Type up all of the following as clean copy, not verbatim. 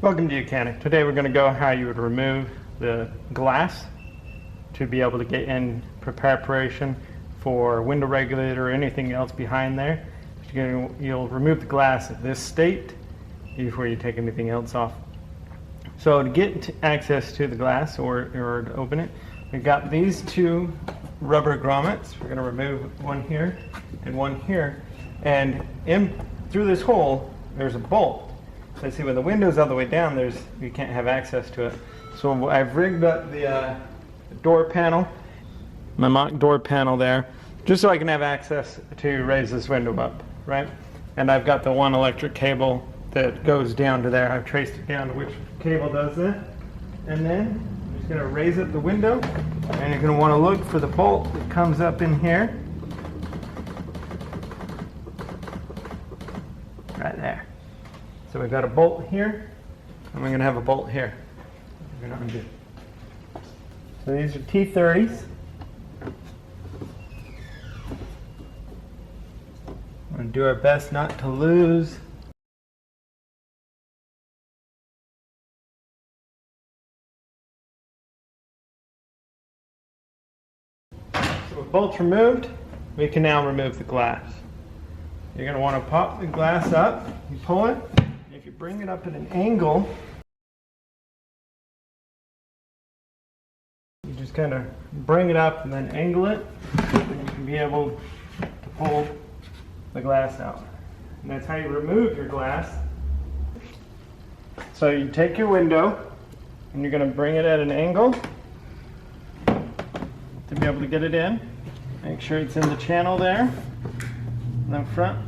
Welcome to YOUCANIC. Today we're going to go how you would remove the glass to be able to get in preparation for window regulator or anything else behind there. You'll remove the glass at this state before you take anything else off. So to get access to the glass or to open it, we've got these two rubber grommets. We're going to remove one here and one here, and through this hole there's a bolt. So see, when the window's all the way down, you can't have access to it. So I've rigged up the door panel, my mock door panel there, just so I can have access to raise this window up, right? And I've got the one electric cable that goes down to there. I've traced it down to which cable does that. And then I'm just going to raise up the window, and you're going to want to look for the bolt that comes up in here. Right there. So we've got a bolt here, and we're going to have a bolt here. We're going to undo. So these are T30s. We're going to do our best not to lose. So with bolts removed, we can now remove the glass. You're going to want to pop the glass up, you pull it. If you bring it up at an angle, you just kind of bring it up and then angle it, and you can be able to pull the glass out. And that's how you remove your glass. So you take your window and you're going to bring it at an angle to be able to get it in. Make sure it's in the channel there, in the front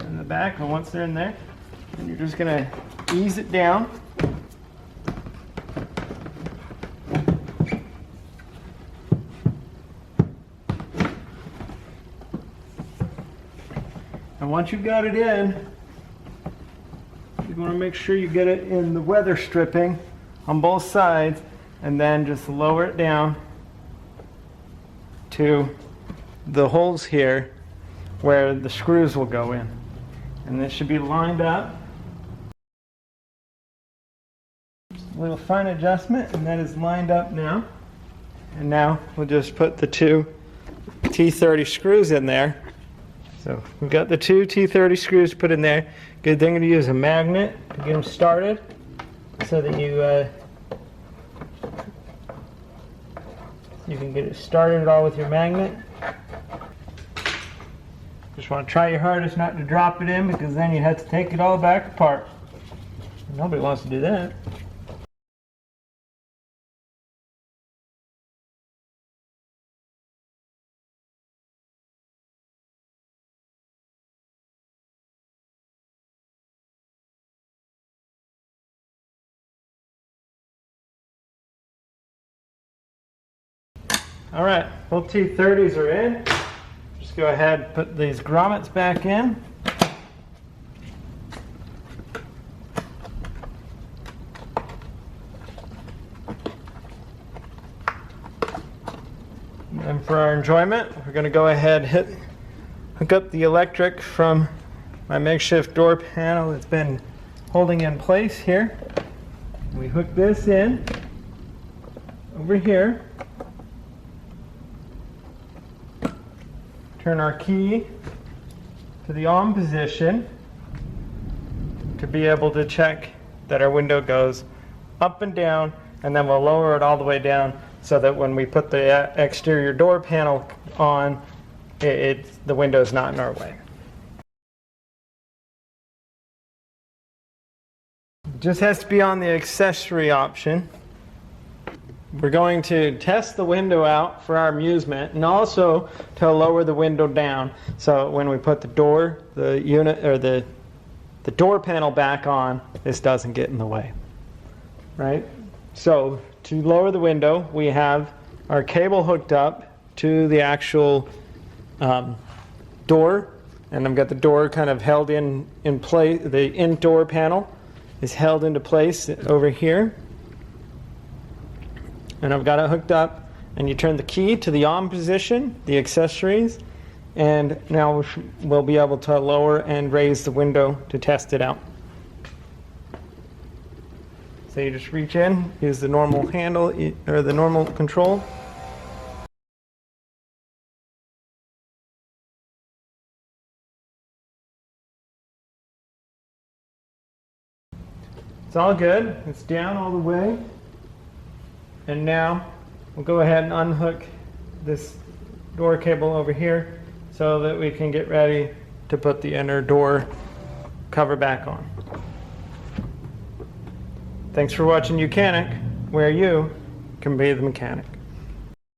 and the back, and once they're in there, and you're just going to ease it down. And once you've got it in, you want to make sure you get it in the weather stripping on both sides, and then just lower it down to the holes here where the screws will go in. And this should be lined up. A little fine adjustment, and that is lined up now. And now we'll just put the two T30 screws in there. So we've got the two T30 screws put in there. Good thing to use a magnet to get them started, so that you can get it started all with your magnet. Just want to try your hardest not to drop it in, because then you have to take it all back apart. Nobody wants to do that. All right, both T30s are in. Just go ahead and put these grommets back in. And for our enjoyment, we're going to go ahead and hook up the electric from my makeshift door panel that's been holding in place here. We hook this in over here. Turn our key to the on position to be able to check that our window goes up and down, and then we'll lower it all the way down so that when we put the exterior door panel on, the window's not in our way. It just has to be on the accessory option. We're going to test the window out for our amusement, and also to lower the window down, so when we put the door panel back on, this doesn't get in the way. Right? So to lower the window, we have our cable hooked up to the actual door, and I've got the door kind of held in place. The in-door panel is held into place over here. And I've got it hooked up, and you turn the key to the on position, the accessories, and now we'll be able to lower and raise the window to test it out. So you just reach in, use the normal handle or the normal control. It's all good. It's down all the way. And now we'll go ahead and unhook this door cable over here so that we can get ready to put the inner door cover back on. Thanks for watching YOUCANIC, where you can be the mechanic.